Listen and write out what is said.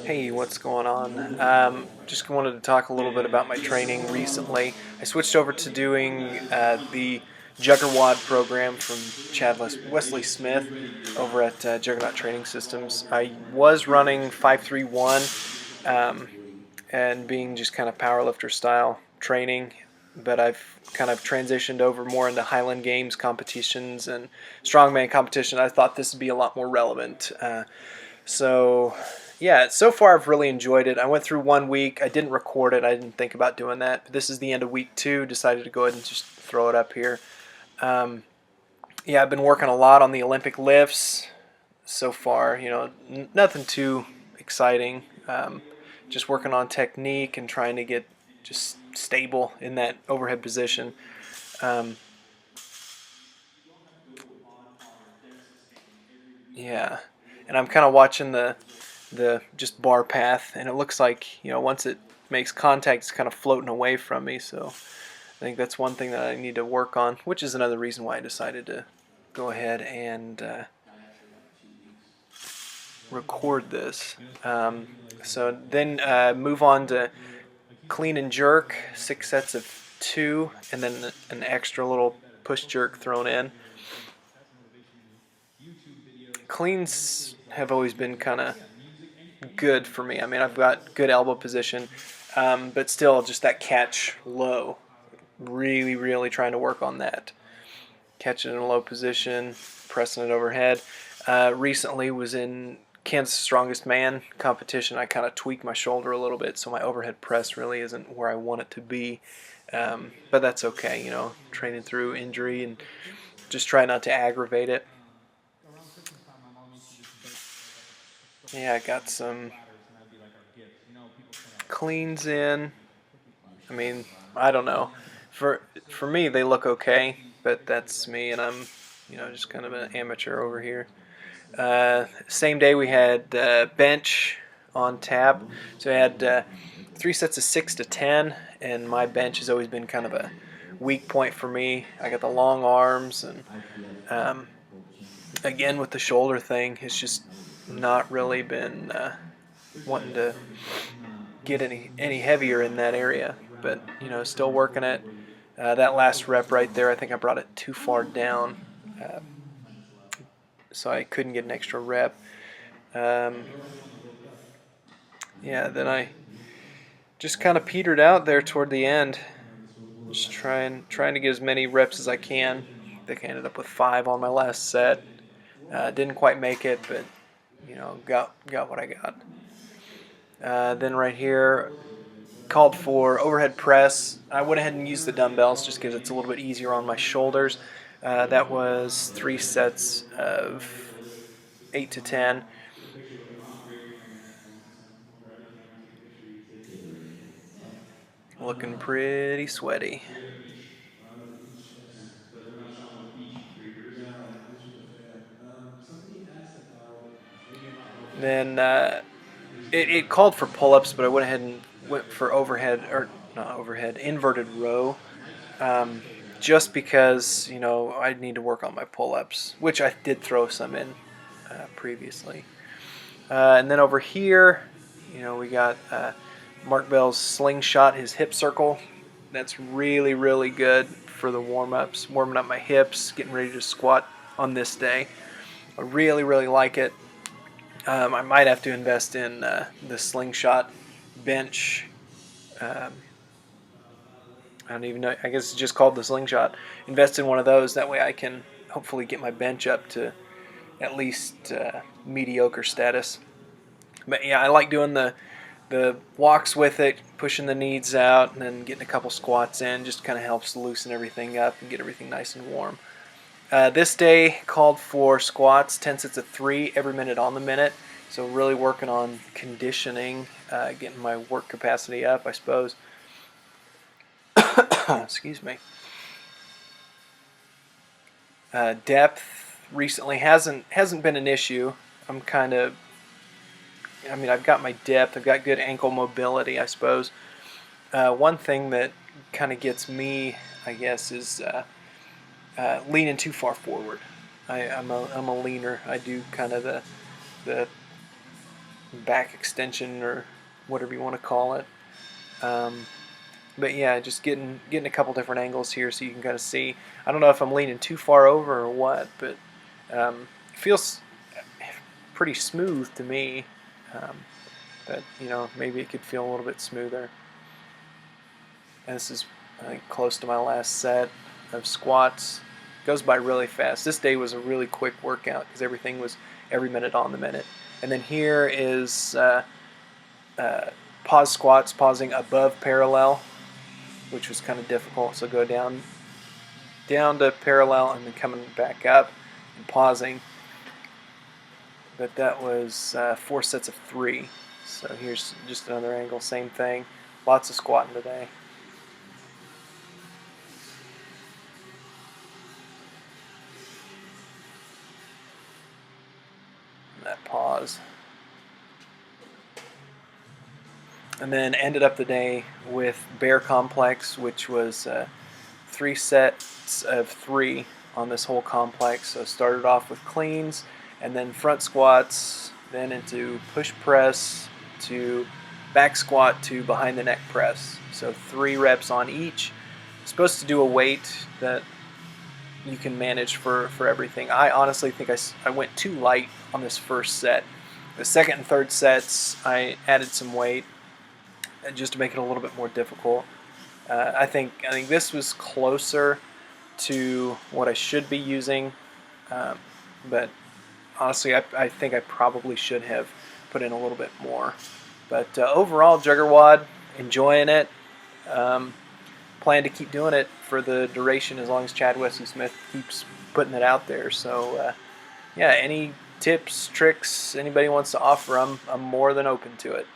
Hey, what's going on? Just wanted to talk a little bit about my training recently. I switched over to doing the JuggerWOD program from Wesley Smith over at Juggernaut Training Systems. I was running 531 um, and being just kind of powerlifter style training, but I've kind of transitioned over more into Highland Games competitions and strongman competition. I thought this would be a lot more relevant. So, yeah, so far I've really enjoyed it. I went through 1 week. I didn't record it. I didn't think about doing that. But this is the end of week 2. Decided to go ahead and just throw it up here. Um, yeah, I've been working a lot on the Olympic lifts so far. Nothing too exciting. Just working on technique and trying to get just stable in that overhead position. Um, yeah, and I'm kind of watching the just bar path, and it looks like once it makes contact, it's kind of floating away from me. So I think that's one thing that I need to work on, which is another reason why I decided to go ahead and record this. So then move on to clean and jerk, 6 sets of 2, and then an extra little push jerk thrown in. Cleans have always been kind of good for me. I mean, I've got good elbow position, but still just that catch low. Really, really trying to work on that. Catching in a low position, pressing it overhead. Recently was in Kansas Strongest Man competition. I kind of tweaked my shoulder a little bit, so my overhead press really isn't where I want it to be. But that's okay, training through injury and just try not to aggravate it. Yeah, I got some cleans in. I mean, I don't know. For me, they look okay, but that's me, and I'm, just kind of an amateur over here. Same day we had bench on tap, so we had 3 sets of 6 to 10, and my bench has always been kind of a weak point for me. I got the long arms, and um, again with the shoulder thing, it's just not really been wanting to get any heavier in that area, but still working it. That last rep right there, I think I brought it too far down, uh, so I couldn't get an extra rep. Um, yeah, then I just kind of petered out there toward the end, just trying to get as many reps as I can. I think I ended up with 5 on my last set. Didn't quite make it, but got what I got. Then right here, called for overhead press. I went ahead and used the dumbbells just because it's a little bit easier on my shoulders. That was 3 sets of 8 to 10. Looking pretty sweaty. Then it called for pull-ups, but I went ahead and went for overhead, or not overhead, inverted row. Um, just because I need to work on my pull-ups, which I did throw some in previously. And then over here, we got Mark Bell's slingshot, his hip circle. That's really, really good for the warm-ups, warming up my hips, getting ready to squat on this day. I really, really like it. I might have to invest in the slingshot bench. Um, I don't even know. I guess it's just called the slingshot. Invest in one of those. That way I can hopefully get my bench up to at least mediocre status. But yeah, I like doing the walks with it, pushing the knees out, and then getting a couple squats in. Just kind of helps loosen everything up and get everything nice and warm. This day called for squats, 10 sets of 3 every minute on the minute. So really working on conditioning, getting my work capacity up, I suppose. Excuse me. Depth recently hasn't been an issue. I've got my depth. I've got good ankle mobility, I suppose. One thing that kind of gets me, I guess, is leaning too far forward. I'm a leaner. I do kind of the back extension or whatever you want to call it. But yeah, just getting a couple different angles here so you can kind of see. I don't know if I'm leaning too far over or what, but it feels pretty smooth to me. But you know, maybe it could feel a little bit smoother. And this is, I think, close to my last set of squats. Goes by really fast. This day was a really quick workout because everything was every minute on the minute. And then here is pause squats, pausing above parallel, which was kind of difficult. So go down to parallel and then coming back up and pausing. But that was 4 sets of 3. So here's just another angle, same thing. Lots of squatting today. And that pause. And then ended up the day with bear complex, which was 3 sets of 3 on this whole complex. So started off with cleans, and then front squats, then into push press, to back squat, to behind the neck press. So 3 reps on each. Supposed to do a weight that you can manage for everything. I honestly think I went too light on this first set. The second and third sets, I added some weight just to make it a little bit more difficult. I think this was closer to what I should be using, but honestly, I think I probably should have put in a little bit more. But overall, JuggerWOD, enjoying it. Plan to keep doing it for the duration as long as Chad Wesley Smith keeps putting it out there. So yeah, any tips, tricks anybody wants to offer, I'm more than open to it.